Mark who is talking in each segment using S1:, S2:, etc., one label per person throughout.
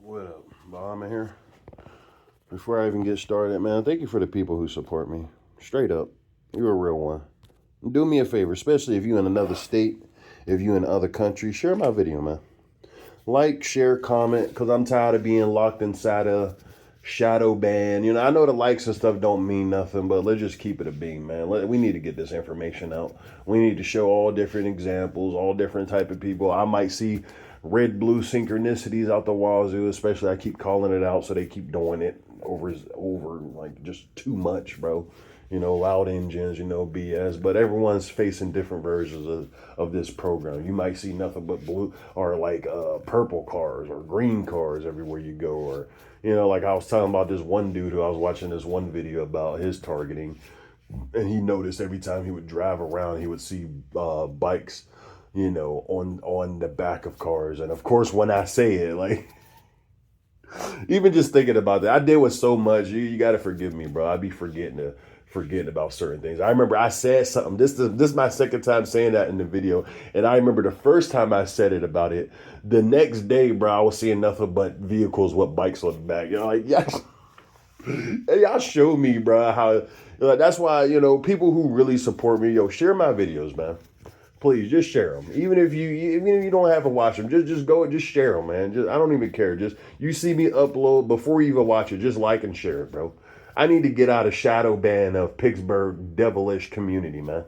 S1: What up, Bomb in here? Before I even get started, man, thank you for the people who support me. Straight up, you're a real one. Do me a favor, especially if you're in another state, if you're in other countries, share my video, man. Like, share, comment, because I'm tired of being locked inside a shadow ban. I know the likes and stuff don't mean nothing, but let's just keep it a beam, man. We need to get this information out. We need to show all different examples, all different type of people. I might see red blue synchronicities out the wazoo, especially I keep calling it out, so they keep doing it over like just too much, bro. Loud engines, BS. But everyone's facing different versions of this program. You might see nothing but blue or like purple cars or green cars everywhere you go. Or, like I was talking about this one dude who I was watching this one video about his targeting. And he noticed every time he would drive around, he would see bikes, on the back of cars. And of course, when I say it, like, even just thinking about that, I deal with so much. You got to forgive me, bro. I be forgetting about certain things. I remember I said something. This is my second time saying that in the video, and I remember the first time I said it about it. The next day, bro, I was seeing nothing but vehicles with bikes on the back. Like, yes, y'all show me, bro, how. That's why people who really support me, share my videos, man. Please just share them. Even if you don't have to watch them, just go and just share them, man. I don't even care. Just you see me upload before you even watch it, just like and share it, bro. I need to get out of shadow ban of Pittsburgh devilish community, man.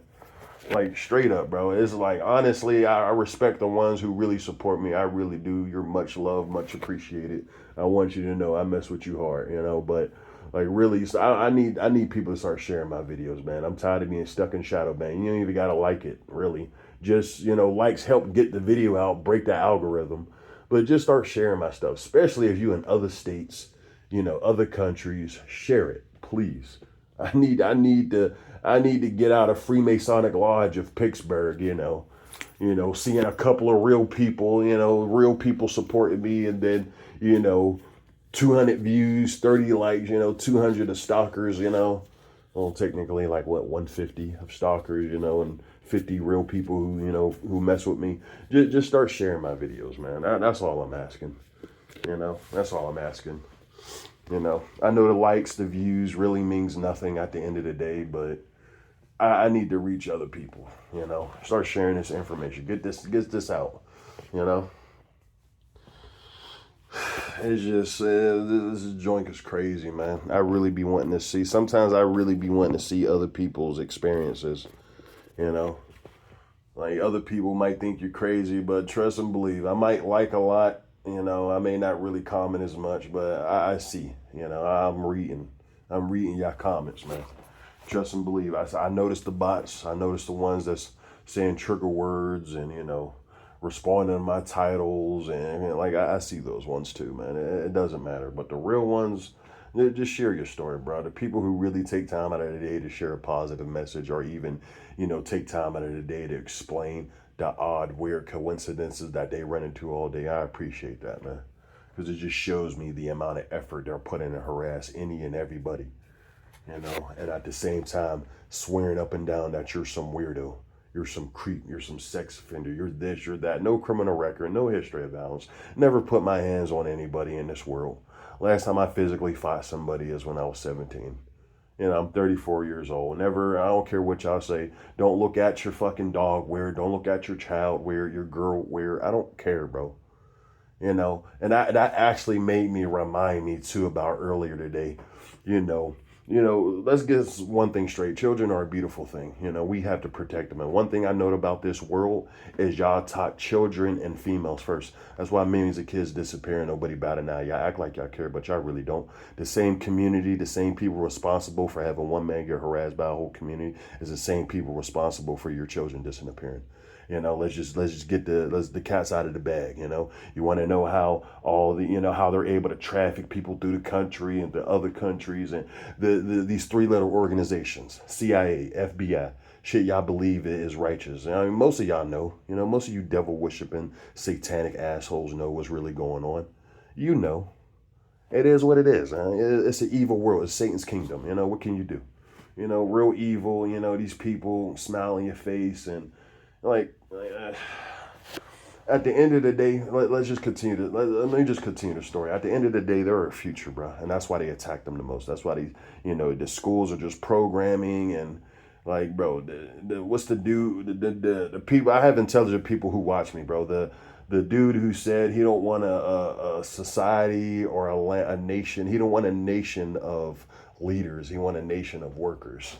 S1: Like straight up, bro. It's like honestly, I respect the ones who really support me. I really do. You're much loved, much appreciated. I want you to know I mess with you hard, but like really, so I need people to start sharing my videos, man. I'm tired of being stuck in shadow ban. You don't even gotta like it, really. Just likes help get the video out, break the algorithm, but just start sharing my stuff, especially if you in other states, other countries. Share it, please. I need to get out of Freemasonic Lodge of Pittsburgh. Seeing a couple of real people supporting me, and then 200 views, 30 likes, 200 of stalkers, well, technically like what, 150 of stalkers, and 50 real people who mess with me. Just start sharing my videos, man. That's all I'm asking. That's all I'm asking. I know the likes, the views really means nothing at the end of the day, but I need to reach other people. Start sharing this information. Get this out. You know. It's just this joint is crazy, man. I really be wanting to see. Sometimes I really be wanting to see other people's experiences. You know, like other people might think you're crazy, but trust and believe. I might like a lot. I may not really comment as much, but I see. I'm reading. I'm reading your comments, man. Trust and believe. I noticed the bots. I noticed the ones that's saying trigger words and responding to my titles, and like I see those ones too, man. It doesn't matter, but the real ones, just share your story, bro. The people who really take time out of the day to share a positive message, or even take time out of the day to explain the odd, weird coincidences that they run into all day. I appreciate that, man, because it just shows me the amount of effort they're putting to harass any and everybody. And at the same time, swearing up and down that you're some weirdo, you're some creep, you're some sex offender, you're this, you're that. No criminal record, no history of violence. Never put my hands on anybody in this world. Last time I physically fought somebody is when I was 17. I'm 34 years old. Never, I don't care what y'all say. Don't look at your fucking dog weird. Don't look at your child weird, your girl weird. I don't care, bro. And that actually made me remind me too about earlier today, let's get one thing straight. Children are a beautiful thing. We have to protect them. And one thing I know about this world is y'all taught children and females first. That's why millions of kids disappear and nobody about it now. Y'all act like y'all care, but y'all really don't. The same community, the same people responsible for having one man get harassed by a whole community is the same people responsible for your children disappearing. Let's just get the cats out of the bag. You want to know how all the how they're able to traffic people through the country and the other countries, and these three little organizations, CIA, FBI. Shit, y'all believe it is righteous. I mean, most of y'all know. Most of you devil worshiping satanic assholes know what's really going on. It is what it is. It's an evil world. It's Satan's kingdom. What can you do? Real evil. These people smile in your face and. Like, at the end of the day, let's just continue to let me just continue the story. At the end of the day, they're a future, bro, and that's why they attack them the most. That's why the schools are just programming and like, bro, what's the dude, the people? I have intelligent people who watch me, bro. The dude who said he don't want a society or a nation. He don't want a nation of leaders. He want a nation of workers.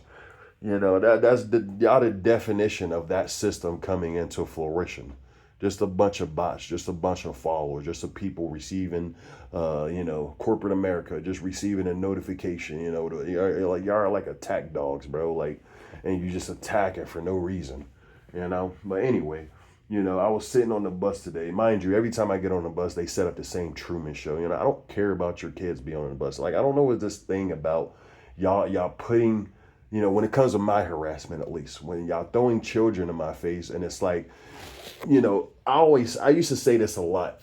S1: That's the definition of that system coming into fruition. Just a bunch of bots, just a bunch of followers, just a people receiving, corporate America, just receiving a notification. Y'all are like attack dogs, bro. Like, and you just attack it for no reason. But anyway, I was sitting on the bus today. Mind you, every time I get on the bus, they set up the same Truman Show. I don't care about your kids being on the bus. Like, I don't know what this thing about y'all putting. When it comes to my harassment, at least, when y'all throwing children in my face, and it's like, I used to say this a lot.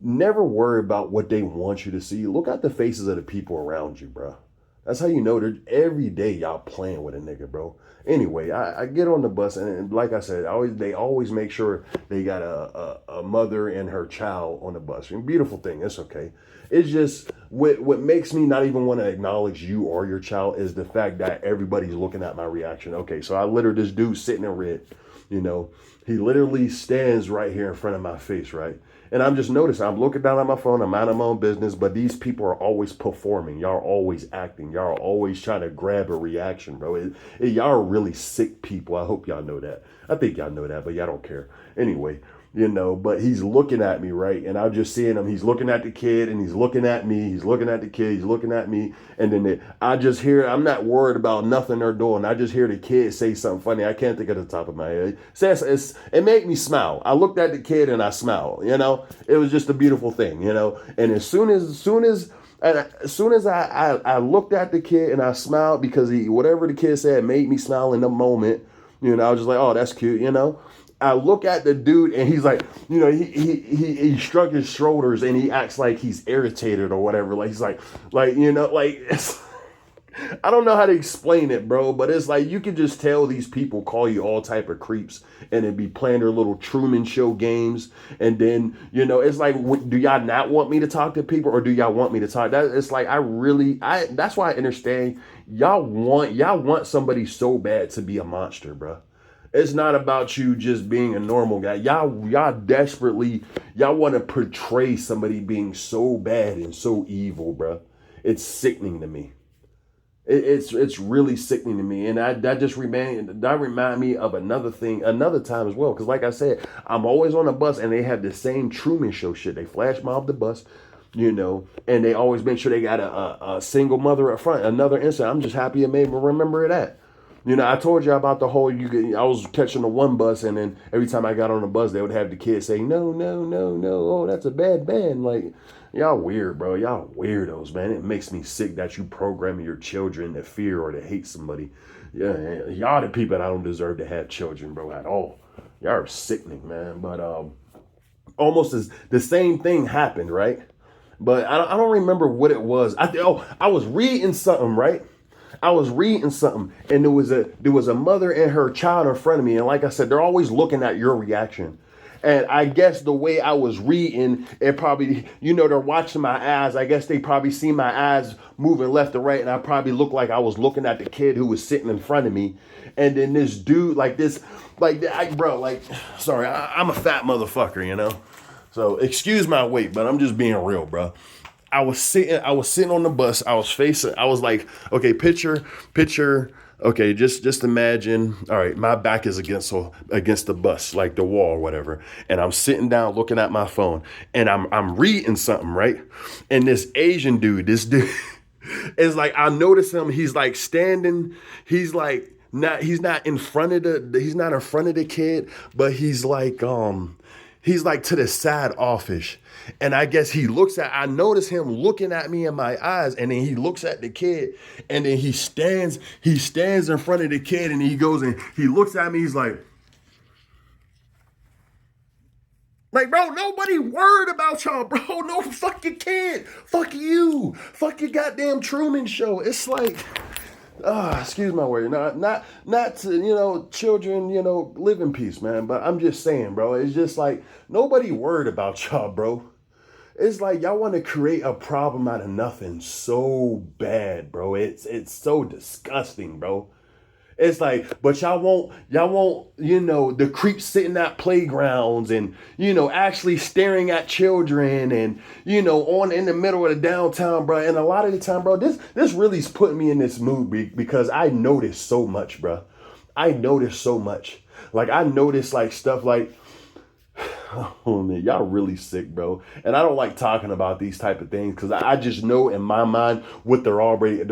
S1: Never worry about what they want you to see. Look at the faces of the people around you, bro. That's how you know they're every day y'all playing with a nigga, bro. Anyway, I get on the bus, and like I said, they always make sure they got a mother and her child on the bus. And beautiful thing, it's okay. It's just what makes me not even want to acknowledge you or your child is the fact that everybody's looking at my reaction. Okay, so I literally, this dude sitting in red, he literally stands right here in front of my face, right? And I'm just noticing, I'm looking down at my phone, I'm out of my own business, but these people are always performing. Y'all are always acting. Y'all are always trying to grab a reaction, bro. Y'all are really sick people. I hope y'all know that. I think y'all know that, but y'all don't care. Anyway, but he's looking at me, right? And I'm just seeing him. He's looking at the kid, and he's looking at me. He's looking at the kid. He's looking at me. And then I just hear, I'm not worried about nothing they're doing. I just hear the kid say something funny. I can't think of the top of my head. It made me smile. I looked at the kid and I smiled, It was just a beautiful thing, And as soon as I looked at the kid and I smiled because whatever the kid said made me smile in the moment, I was just like, oh, that's cute, I look at the dude and he's like, he shrugged his shoulders and he acts like he's irritated or whatever. Like he's like, it's, I don't know how to explain it, bro, but it's like you can just tell these people call you all type of creeps and then be playing their little Truman Show games. And then, it's like, do y'all not want me to talk to people or do y'all want me to talk? It's like, that's why I understand y'all want somebody so bad to be a monster, bro. It's not about you just being a normal guy. Y'all desperately, y'all want to portray somebody being so bad and so evil, bro. It's sickening to me. It's really sickening to me. And that remind me of another time as well. Because like I said, I'm always on a bus and they have the same Truman Show shit. They flash mob the bus, and they always make sure they got a single mother up front. Another incident. I'm just happy it made me remember that. I told you about the whole, I was catching the one bus and then every time I got on the bus, they would have the kids say, no, no, no, no. Oh, that's a bad band. Like, y'all weird, bro. Y'all weirdos, man. It makes me sick that you programming your children to fear or to hate somebody. Yeah, y'all the people that I don't deserve to have children, bro, at all. Y'all are sickening, man. But almost as the same thing happened, right? But I don't remember what it was. I was reading something, right? I was reading something and there was a mother and her child in front of me. And like I said, they're always looking at your reaction. And I guess the way I was reading, it probably, they're watching my eyes. I guess they probably see my eyes moving left to right. And I probably looked like I was looking at the kid who was sitting in front of me. And then this dude sorry, I'm a fat motherfucker, So excuse my weight, but I'm just being real, bro. I was sitting on the bus. I was like, okay, picture. Okay, just imagine. All right, my back is against the bus, like the wall or whatever. And I'm sitting down looking at my phone and I'm reading something, right? And this Asian dude is like, I notice him. He's like standing. He's like, he's not in front of the kid, but he's like to the side offish. And I guess I notice him looking at me in my eyes, and then he looks at the kid, and then he stands in front of the kid, and he goes and he looks at me, he's like, bro, nobody worried about y'all, bro. No, fuck your kid. Fuck you. Fuck your goddamn Truman Show. It's like, excuse my word, not to, children, live in peace, man. But I'm just saying, bro, it's just like nobody worried about y'all, bro. It's like y'all want to create a problem out of nothing so bad, bro. It's so disgusting, bro. It's like, but y'all won't, the creeps sitting at playgrounds and, actually staring at children and, on in the middle of the downtown, bro. And a lot of the time, bro, this really is putting me in this mood because I notice so much, bro. I notice so much. Like, I notice like stuff like, oh man, y'all really sick, bro. And I don't like talking about these type of things because I just know in my mind what they're already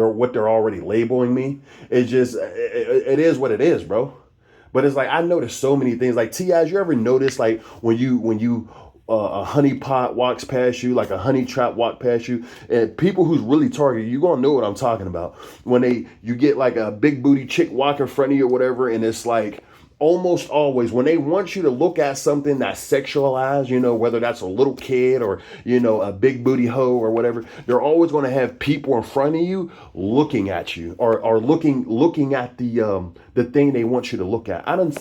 S1: labeling me. It is what it is, bro. But it's like I notice so many things. Like T.I., you ever notice like when you a honey pot walks past you, like a honey trap walk past you, and people who's really targeted, you gonna know what I'm talking about. When you get like a big booty chick walk in front of you or whatever, and it's like almost always when they want you to look at something that's sexualized, whether that's a little kid or, a big booty hoe or whatever, they're always going to have people in front of you looking at you or looking at the thing they want you to look at. I'm to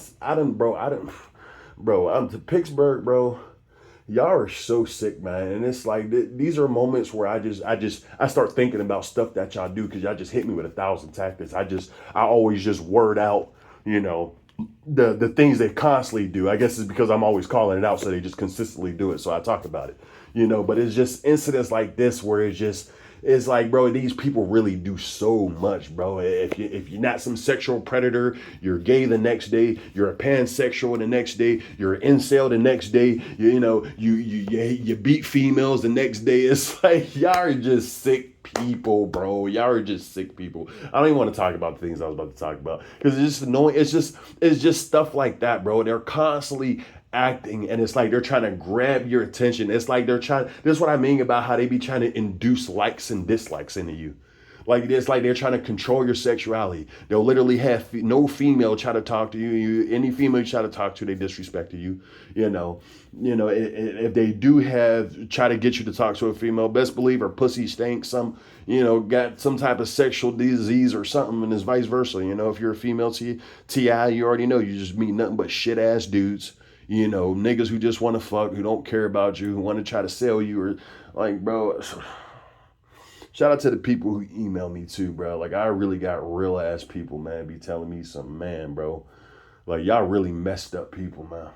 S1: Pittsburgh, bro. Y'all are so sick, man. And it's like, these are moments where I start thinking about stuff that y'all do because y'all just hit me with 1,000 tactics. I always just word out, the things they constantly do. I guess it's because I'm always calling it out, so they just consistently do it. So I talk about it, but it's just incidents like this where it's like, bro, these people really do so much, bro. If you're not some sexual predator, you're gay the next day, you're a pansexual the next day, you're an incel the next day, you beat females the next day. It's like y'all are just sick people, bro. Y'all are just sick people. I don't even want to talk about the things I was about to talk about because it's just annoying. It's just stuff like that, bro. They're constantly acting and it's like they're trying to grab your attention. It's like this is what I mean about how they be trying to induce likes and dislikes into you. Like it's like they're trying to control your sexuality. They'll literally have no female try to talk to you. Any female you try to talk to, they disrespect you. If they do try to get you to talk to a female, best believe her pussy stinks. Got some type of sexual disease or something, and it's vice versa. If you're a female T.I., you already know you just meet nothing but shit ass dudes. Niggas who just want to fuck, who don't care about you, who want to try to sell you or like, bro. Shout out to the people who email me too, bro. Like I really got real ass people, man, be telling me some, man, bro. Like y'all really messed up people, man.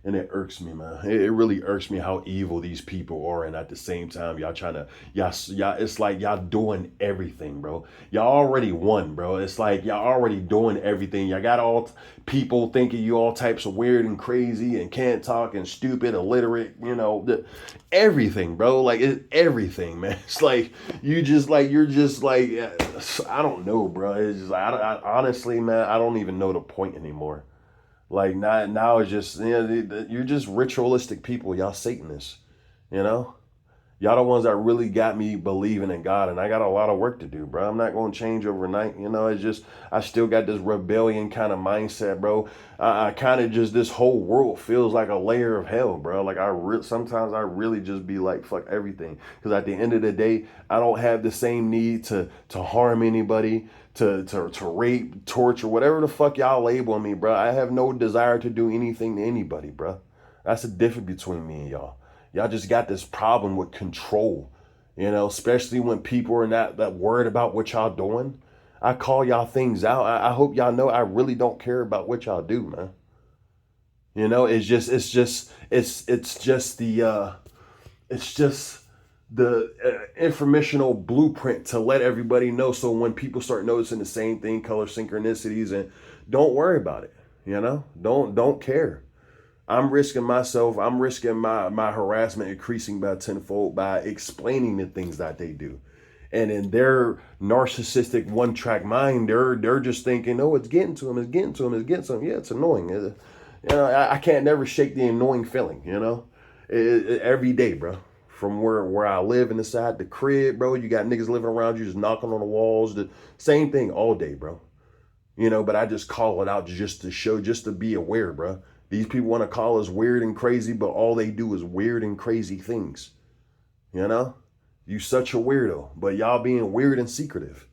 S1: And it irks me, man. It really irks me how evil these people are. And at the same time, y'all it's like y'all doing everything, bro. Y'all already won, bro. It's like y'all already doing everything. Y'all got all people thinking you all types of weird and crazy and can't talk and stupid, illiterate, everything, bro. Like it's everything, man. It's like you're just like, I don't know, bro. It's just like, I honestly, man, I don't even know the point anymore. Like now it's just, you're just ritualistic people. Y'all Satanists, Y'all the ones that really got me believing in God, and I got a lot of work to do, bro. I'm not going to change overnight. It's just, I still got this rebellion kind of mindset, bro. I kind of just, this whole world feels like a layer of hell, bro. Like sometimes I really just be like, fuck everything. Because at the end of the day, I don't have the same need to harm anybody, to rape, torture, whatever the fuck y'all label me, bro. I have no desire to do anything to anybody, bro. That's the difference between me and y'all. Y'all just got this problem with control, especially when people are not that worried about what y'all doing. I call y'all things out. I hope y'all know I really don't care about what y'all do, man. It's just the informational blueprint to let everybody know. So when people start noticing the same thing, color synchronicities, and don't worry about it, don't care. I'm risking myself. I'm risking my harassment increasing by tenfold by explaining the things that they do. And in their narcissistic one-track mind, they're just thinking, oh, it's getting to him, it's getting to him, it's getting to him. Yeah, it's annoying. I can't never shake the annoying feeling, every day, bro. From where I live inside the crib, bro, you got niggas living around you just knocking on the walls. The same thing all day, bro. But I just call it out just to be aware, bro. These people want to call us weird and crazy, but all they do is weird and crazy things. You such a weirdo, but y'all being weird and secretive.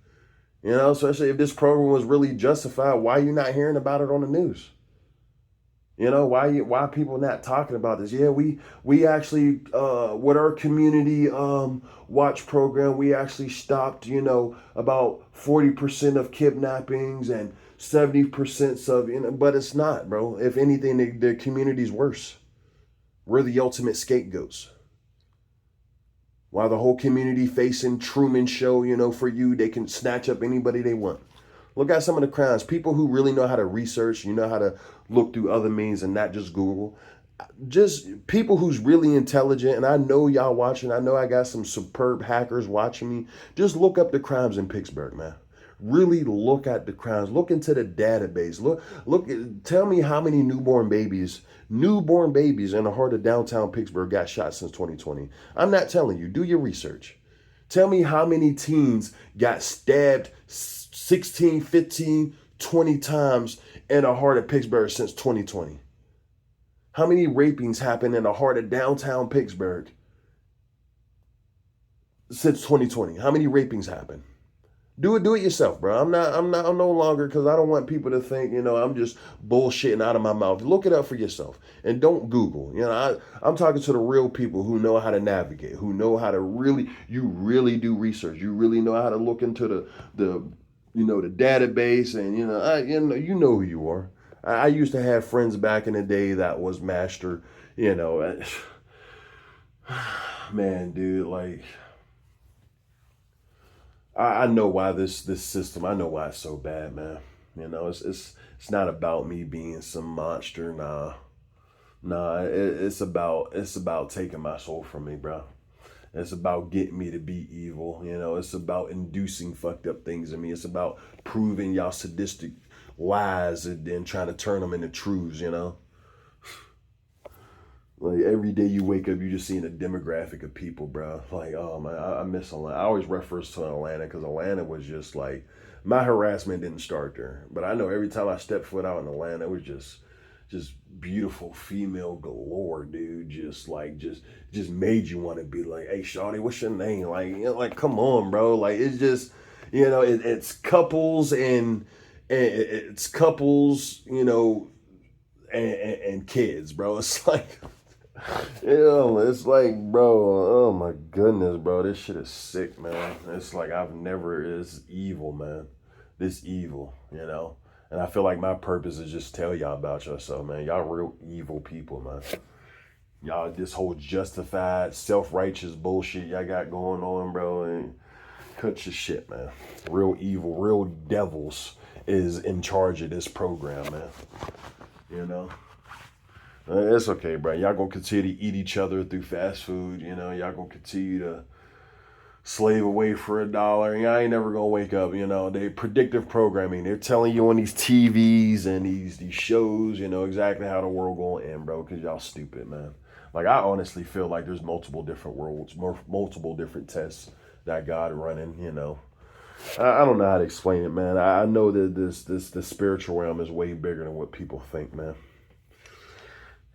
S1: You know, especially if this program was really justified, why are you not hearing about it on the news? You know, why people not talking about this? Yeah, we actually with our community watch program, we actually stopped, about 40% of kidnappings and 70% of, but it's not, bro. If anything, the community's worse. We're the ultimate scapegoats. While the whole community facing Truman Show, for you, they can snatch up anybody they want. Look at some of the crimes. People who really know how to research, how to look through other means and not just Google. Just people who's really intelligent, and I know y'all watching. I know I got some superb hackers watching me. Just look up the crimes in Pittsburgh, man. Really look at the crimes. Look into the database. Look. Tell me how many newborn babies in the heart of downtown Pittsburgh got shot since 2020. I'm not telling you. Do your research. Tell me how many teens got stabbed 16, 15, 20 times in the heart of Pittsburgh since 2020. How many rapings happened in the heart of downtown Pittsburgh since 2020? How many rapings happened? Do it yourself, bro. I'm no longer, because I don't want people to think, I'm just bullshitting out of my mouth. Look it up for yourself and don't Google. I'm talking to the real people who know how to navigate, who know how to you really do research. You really know how to look into the database, and you know who you are. I used to have friends back in the day that was master, man, dude, like I know why this system. I know why it's so bad, man. It's not about me being some monster. Nah. It's about taking my soul from me, bro. It's about getting me to be evil. It's about inducing fucked up things in me. It's about proving y'all sadistic lies and then trying to turn them into truths. Like every day you wake up, you just seeing a demographic of people, bro. Like, oh man, I miss Atlanta. I always refer to Atlanta because Atlanta was just like, my harassment didn't start there, but I know every time I stepped foot out in Atlanta, it was just beautiful female galore, dude. Just made you want to be like, hey, shawty, what's your name? Like come on, bro. Like it's just, it's couples and it's couples, and kids, bro. It's like. It's like, bro, oh my goodness, bro, this shit is sick, man. It's like it's evil, man. This evil, And I feel like my purpose is just tell y'all about yourself, man. Y'all real evil people, man. Y'all, this whole justified, self-righteous bullshit y'all got going on, bro, and cut your shit, man. Real evil, real devils is in charge of this program, man. It's okay, bro. Y'all gonna continue to eat each other through fast food. Y'all gonna continue to slave away for $1. Y'all ain't never gonna wake up. They predictive programming. They're telling you on these TVs and these shows, exactly how the world gonna end, bro. Cause y'all stupid, man. Like I honestly feel like there's multiple different worlds, multiple different tests that God running. I don't know how to explain it, man. I know that the spiritual realm is way bigger than what people think, man.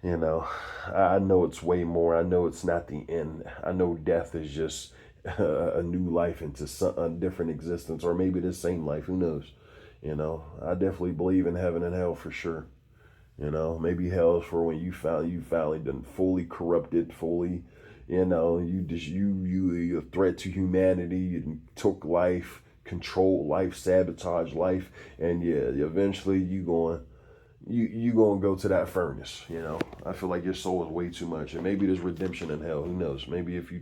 S1: I know it's way more. I know it's not the end. I know death is just a new life into a different existence, or maybe the same life. Who knows? I definitely believe in heaven and hell for sure. Maybe hell is for when you finally done fully corrupted, fully, you a threat to humanity. You took life, controlled life, sabotaged life, and yeah, eventually you gonna go to that furnace. I feel like your soul is way too much, and maybe there's redemption in hell. Who knows? Maybe if you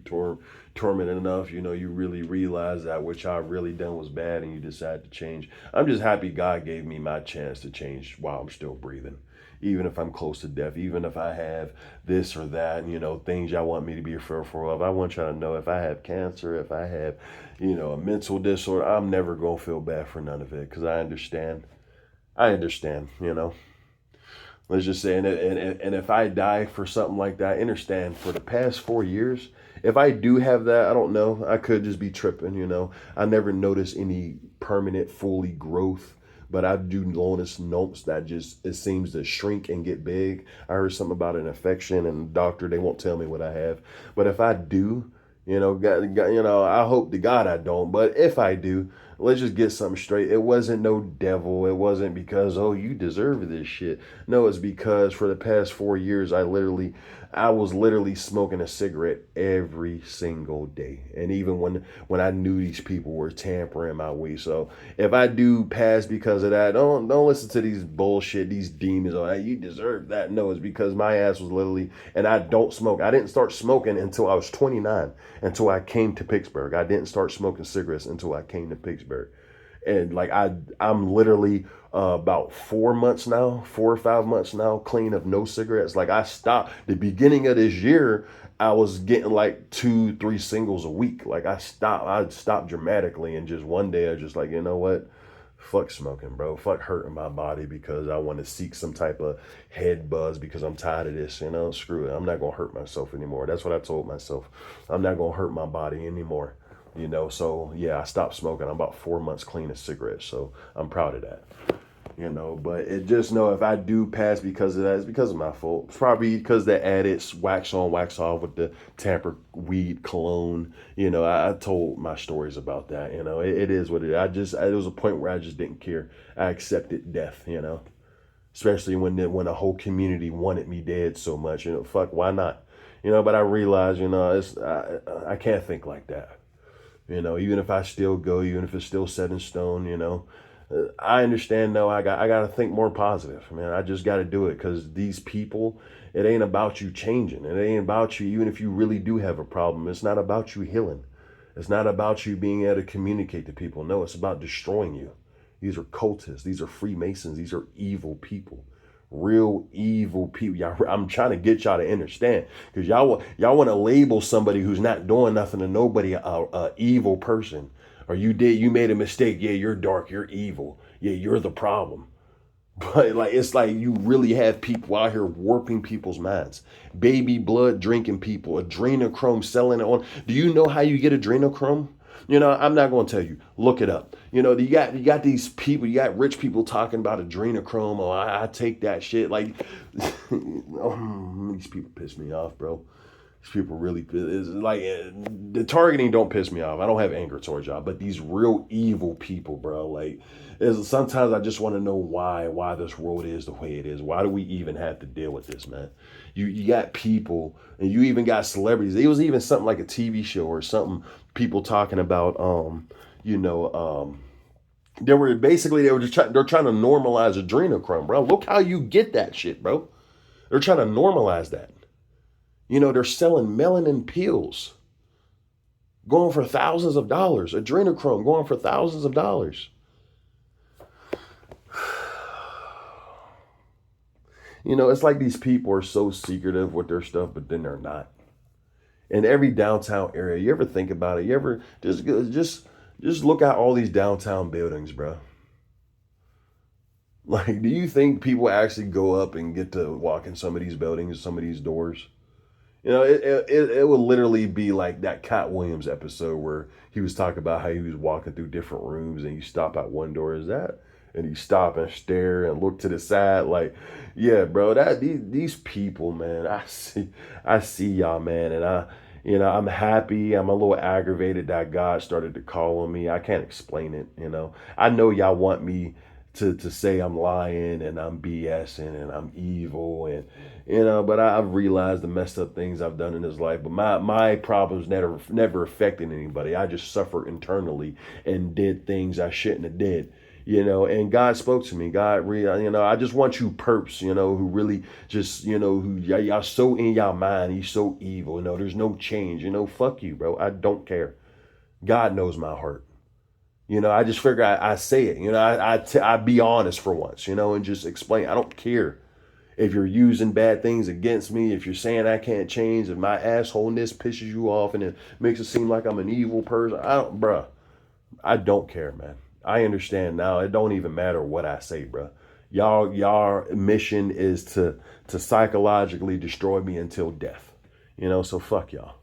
S1: tormented enough, you really realize that what y'all really done was bad, and you decide to change. I'm just happy God gave me my chance to change while I'm still breathing, even if I'm close to death, even if I have this or that, things y'all want me to be fearful of. I want y'all to know if I have cancer, if I have, a mental disorder, I'm never gonna feel bad for none of it because I understand. Let's just say, and if I die for something like that, I understand for the past 4 years, if I do have that, I don't know. I could just be tripping, I never noticed any permanent, fully growth, but I do notice notes that it seems to shrink and get big. I heard something about an infection, and the doctor, they won't tell me what I have. But if I do, God, I hope to God I don't. But if I do, let's just get something straight. It wasn't no devil. It wasn't because, oh, you deserve this shit. No, it's because for the past 4 years, I was literally smoking a cigarette every single day. And even when I knew these people were tampering my weed. So if I do pass because of that, don't listen to these bullshit, these demons. Oh, you deserve that. No, it's because my ass was literally, and I don't smoke. I didn't start smoking until I was 29, until I came to Pittsburgh. I didn't start smoking cigarettes until I came to Pittsburgh. And like I'm literally about 4 months now, 4 or 5 months now, clean of no cigarettes. Like I stopped the beginning of this year. I was getting like 2-3 singles a week. Like I stopped dramatically, and just one day I was just like, you know what? Fuck smoking, bro. Fuck hurting my body because I want to seek some type of head buzz because I'm tired of this. Screw it. I'm not gonna hurt myself anymore. That's what I told myself. I'm not gonna hurt my body anymore. So yeah, I stopped smoking. I'm about 4 months clean of cigarettes, so I'm proud of that. But it just know if I do pass because of that, it's because of my fault. It's probably because the added wax on, wax off with the tamper weed cologne. I told my stories about that. It is what it is. It was a point where I just didn't care. I accepted death. Especially when the whole community wanted me dead so much. Fuck, why not? But I realized, I can't think like that. Even if I still go, even if it's still set in stone, I understand. No, I got to think more positive, man. I just got to do it because these people, it ain't about you changing. It ain't about you, even if you really do have a problem. It's not about you healing. It's not about you being able to communicate to people. No, it's about destroying you. These are cultists. These are Freemasons. These are evil people. Real evil people. I'm trying to get y'all to understand because y'all want to label somebody who's not doing nothing to nobody a evil person. Or you made a mistake. Yeah, you're dark. You're evil. Yeah, you're the problem. But it's like you really have people out here warping people's minds. Baby blood drinking people. Adrenochrome selling it on. Do you know how you get adrenochrome? I'm not going to tell you. Look it up. You got these people. You got rich people talking about adrenochrome. Oh, I take that shit. Like, these people piss me off, bro. These people really, it's like the targeting don't piss me off. I don't have anger towards y'all, but these real evil people, bro. Like, sometimes I just want to know why this world is the way it is. Why do we even have to deal with this, man? You got people, and you even got celebrities. It was even something like a TV show or something. People talking about, they were trying to normalize adrenochrome, bro. Look how you get that shit, bro. They're trying to normalize that. They're selling melanin pills going for thousands of dollars. Adrenochrome going for thousands of dollars. It's like these people are so secretive with their stuff, but then they're not. In every downtown area, you ever think about it? You ever just look at all these downtown buildings, bro? Like, do you think people actually go up and get to walk in some of these buildings, some of these doors? It would literally be like that Cat Williams episode where he was talking about how he was walking through different rooms and you stop at one door. Is that? And you stop and stare and look to the side. Like, yeah, bro, these people, man, I see y'all, man. And I'm happy. I'm a little aggravated that God started to call on me. I can't explain it. I know y'all want me to say I'm lying and I'm BSing and I'm evil and but I've realized the messed up things I've done in this life. But my problems never affected anybody. I just suffered internally and did things I shouldn't have did. And God spoke to me. God, I just want you perps, who really just, who y'all so in y'all mind. He's so evil. There's no change. Fuck you, bro. I don't care. God knows my heart. I just figure I say it. I be honest for once, and just explain. I don't care if you're using bad things against me, if you're saying I can't change, if my assholeness pisses you off and it makes it seem like I'm an evil person. I don't care, man. I understand now. It don't even matter what I say, bro. Y'all mission is to psychologically destroy me until death. So fuck y'all.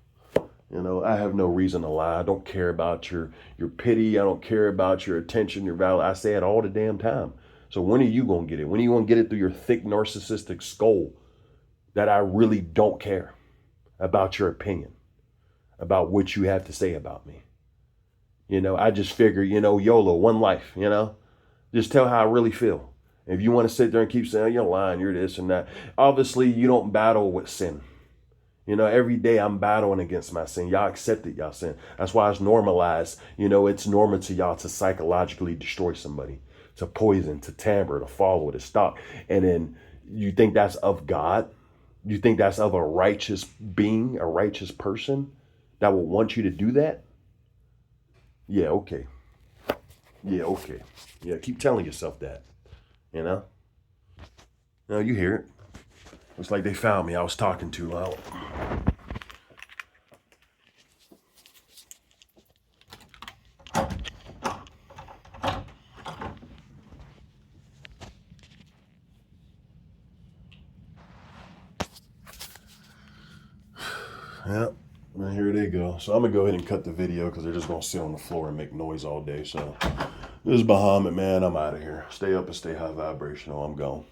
S1: I have no reason to lie. I don't care about your pity. I don't care about your attention, your value. I say it all the damn time. So when are you going to get it? When are you going to get it through your thick narcissistic skull that I really don't care about your opinion, about what you have to say about me? You know, I just figure, you know, YOLO, one life, you know, just tell how I really feel. If you want to sit there and keep saying, oh, you're lying, you're this and that, obviously you don't battle with sin. You know, every day I'm battling against my sin. Y'all accept it, y'all sin. That's why it's normalized. You know, it's normal to y'all to psychologically destroy somebody, to poison, to tamper, to follow, to stalk. And then you think that's of God? You think that's of a righteous being, a righteous person that will want you to do that? Yeah, okay. Yeah, okay. Yeah, keep telling yourself that, you know? No, you hear it. Looks like they found me. I was talking too loud. Yep. And here they go. So I'm going to go ahead and cut the video because they're just going to sit on the floor and make noise all day. So this is Bahamut, man. I'm out of here. Stay up and stay high vibrational. I'm gone.